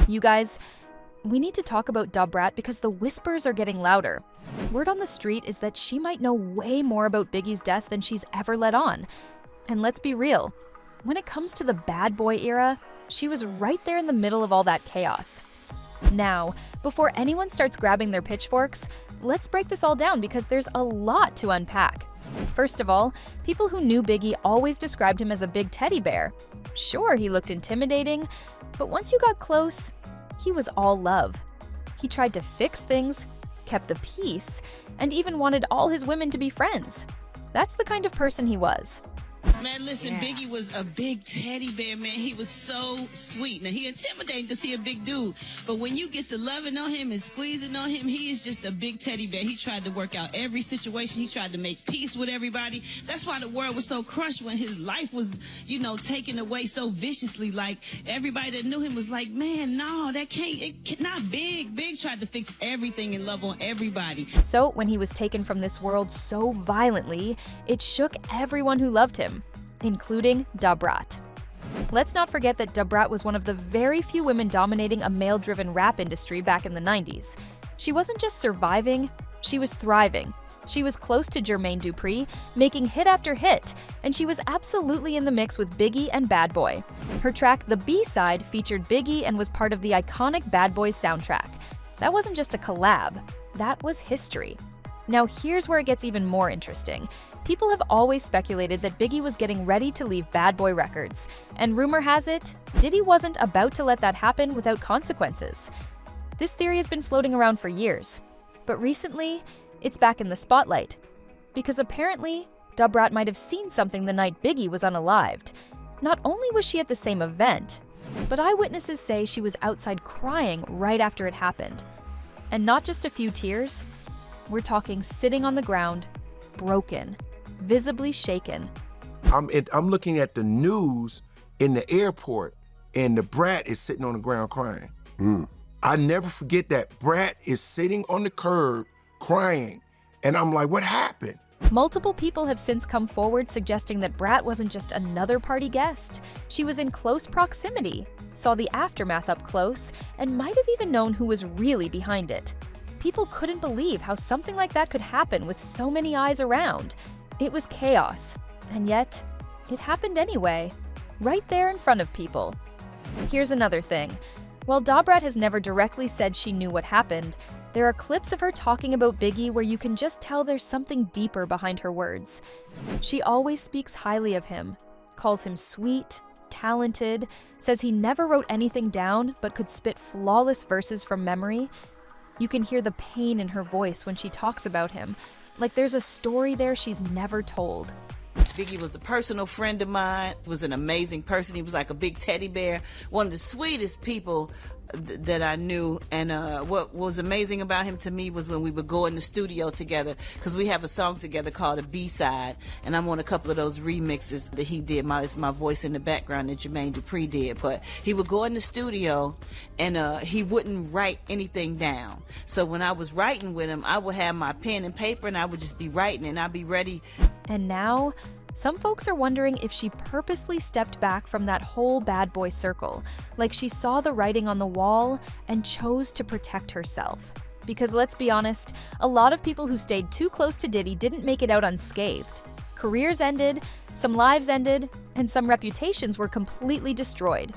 You guys, we need to talk about DaBrat because the whispers are getting louder. Word on the street is that she might know way more about Biggie's death than she's ever let on. And let's be real, when it comes to the bad boy era, she was right there in the middle of all that chaos. Now, before anyone starts grabbing their pitchforks, let's break this all down because there's a lot to unpack. First of all, people who knew Biggie always described him as a big teddy bear. Sure, he looked intimidating, but once you got close, he was all love. He tried to fix things, kept the peace, and even wanted all his women to be friends. That's the kind of person he was. Man, listen, Biggie was a big teddy bear, man. He was so sweet. Now, he intimidating to see a big dude, but when you get to loving on him and squeezing on him, he is just a big teddy bear. He tried to work out every situation. He tried to make peace with everybody. That's why the world was so crushed when his life was, taken away so viciously. Like, everybody that knew him was like, man, no, not Big. Big tried to fix everything and love on everybody. So, when he was taken from this world so violently, it shook everyone who loved him, including DaBrat. Let's not forget that DaBrat was one of the very few women dominating a male-driven rap industry back in the 90s. She wasn't just surviving, she was thriving. She was close to Jermaine Dupri, making hit after hit, and she was absolutely in the mix with Biggie and Bad Boy. Her track, The B-Side, featured Biggie and was part of the iconic Bad Boys soundtrack. That wasn't just a collab, that was history. Now here's where it gets even more interesting. People have always speculated that Biggie was getting ready to leave Bad Boy Records, and rumor has it, Diddy wasn't about to let that happen without consequences. This theory has been floating around for years, but recently, it's back in the spotlight. Because apparently, DaBrat might have seen something the night Biggie was unalived. Not only was she at the same event, but eyewitnesses say she was outside crying right after it happened. And not just a few tears, we're talking sitting on the ground, broken, visibly shaken. I'm looking at the news in the airport, and the Brat is sitting on the ground crying. I never forget that. Brat is sitting on the curb crying, and I'm like, what happened? Multiple people have since come forward suggesting that Brat wasn't just another party guest. She was in close proximity, saw the aftermath up close, and might have even known who was really behind it. People couldn't believe how something like that could happen with so many eyes around. It was chaos, and yet, it happened anyway, right there in front of people. Here's another thing. While DaBrat has never directly said she knew what happened, there are clips of her talking about Biggie where you can just tell there's something deeper behind her words. She always speaks highly of him, calls him sweet, talented, says he never wrote anything down but could spit flawless verses from memory. You can hear the pain in her voice when she talks about him, like there's a story there she's never told. Biggie was a personal friend of mine. He was an amazing person. He was like a big teddy bear, one of the sweetest people that I knew. And what was amazing about him to me was when we would go in the studio together, because we have a song together called A B-Side, and I'm on a couple of those remixes that he did. It's my voice in the background that Jermaine Dupri did. But he would go in the studio and he wouldn't write anything down. So when I was writing with him, I would have my pen and paper and I would just be writing and I'd be ready. And now, some folks are wondering if she purposely stepped back from that whole bad boy circle, like she saw the writing on the wall and chose to protect herself. Because let's be honest, a lot of people who stayed too close to Diddy didn't make it out unscathed. Careers ended, some lives ended, and some reputations were completely destroyed.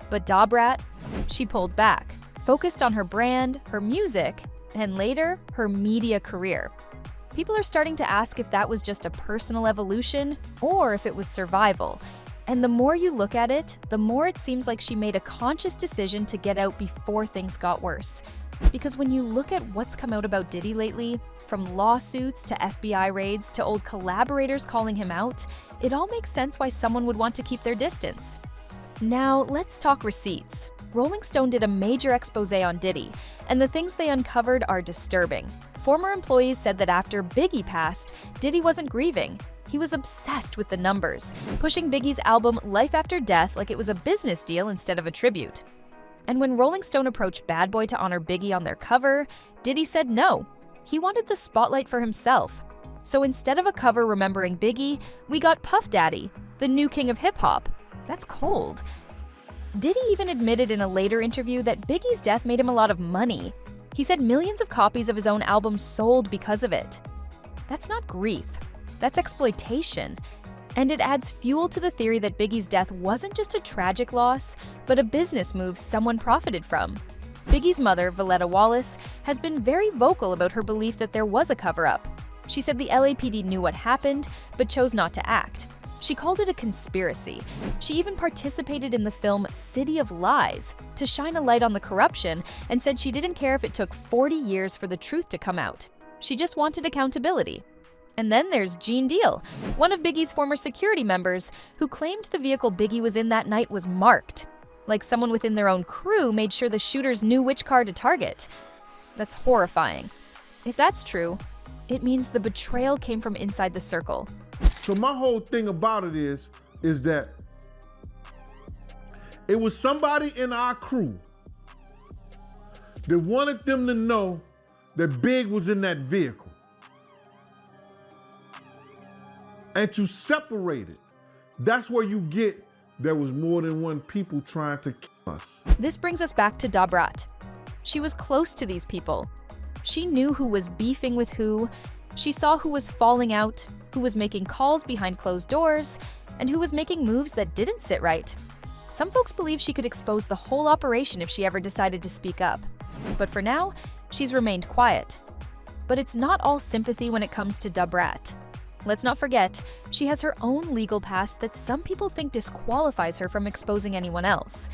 But DaBrat, she pulled back, focused on her brand, her music, and later, her media career. People are starting to ask if that was just a personal evolution or if it was survival. And the more you look at it, the more it seems like she made a conscious decision to get out before things got worse. Because when you look at what's come out about Diddy lately, from lawsuits to FBI raids to old collaborators calling him out, it all makes sense why someone would want to keep their distance. Now, let's talk receipts. Rolling Stone did a major expose on Diddy, and the things they uncovered are disturbing. Former employees said that after Biggie passed, Diddy wasn't grieving. He was obsessed with the numbers, pushing Biggie's album Life After Death like it was a business deal instead of a tribute. And when Rolling Stone approached Bad Boy to honor Biggie on their cover, Diddy said no. He wanted the spotlight for himself. So instead of a cover remembering Biggie, we got Puff Daddy, the new king of hip-hop. That's cold. Diddy even admitted in a later interview that Biggie's death made him a lot of money. He said millions of copies of his own album sold because of it. That's not grief, that's exploitation. And it adds fuel to the theory that Biggie's death wasn't just a tragic loss, but a business move someone profited from. Biggie's mother, Valletta Wallace, has been very vocal about her belief that there was a cover-up. She said the LAPD knew what happened, but chose not to act. She called it a conspiracy. She even participated in the film City of Lies to shine a light on the corruption and said she didn't care if it took 40 years for the truth to come out. She just wanted accountability. And then there's Gene Deal, one of Biggie's former security members, who claimed the vehicle Biggie was in that night was marked. Like someone within their own crew made sure the shooters knew which car to target. That's horrifying. If that's true, it means the betrayal came from inside the circle. So my whole thing about it is that it was somebody in our crew that wanted them to know that Big was in that vehicle. And to separate it, that's where you get there was more than one people trying to kill us. This brings us back to DaBrat. She was close to these people. She knew who was beefing with who. She saw who was falling out, who was making calls behind closed doors, and who was making moves that didn't sit right. Some folks believe she could expose the whole operation if she ever decided to speak up. But for now, she's remained quiet. But it's not all sympathy when it comes to DaBrat. Let's not forget, she has her own legal past that some people think disqualifies her from exposing anyone else.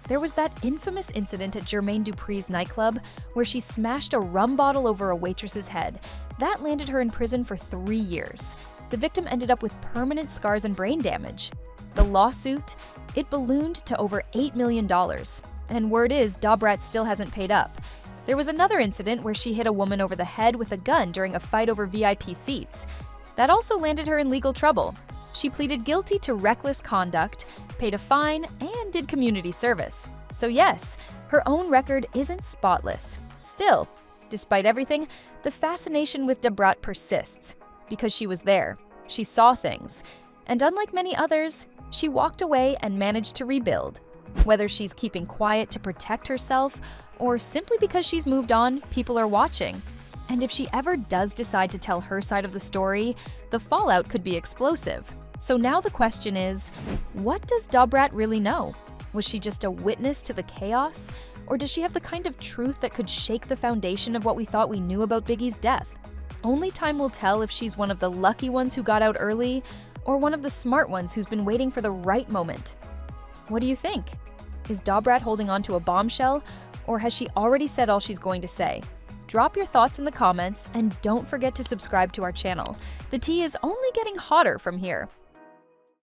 There was that infamous incident at Jermaine Dupri's nightclub where she smashed a rum bottle over a waitress's head. That landed her in prison for 3 years. The victim ended up with permanent scars and brain damage. The lawsuit, it ballooned to over $8 million. And word is, DaBrat still hasn't paid up. There was another incident where she hit a woman over the head with a gun during a fight over VIP seats. That also landed her in legal trouble. She pleaded guilty to reckless conduct, paid a fine, and did community service. So yes, her own record isn't spotless. Still, despite everything, the fascination with DaBrat persists. Because she was there, she saw things, and unlike many others, she walked away and managed to rebuild. Whether she's keeping quiet to protect herself, or simply because she's moved on, people are watching. And if she ever does decide to tell her side of the story, the fallout could be explosive. So now the question is, what does DaBrat really know? Was she just a witness to the chaos? Or does she have the kind of truth that could shake the foundation of what we thought we knew about Biggie's death? Only time will tell if she's one of the lucky ones who got out early, or one of the smart ones who's been waiting for the right moment. What do you think? Is DaBrat holding on to a bombshell, or has she already said all she's going to say? Drop your thoughts in the comments, and don't forget to subscribe to our channel. The tea is only getting hotter from here.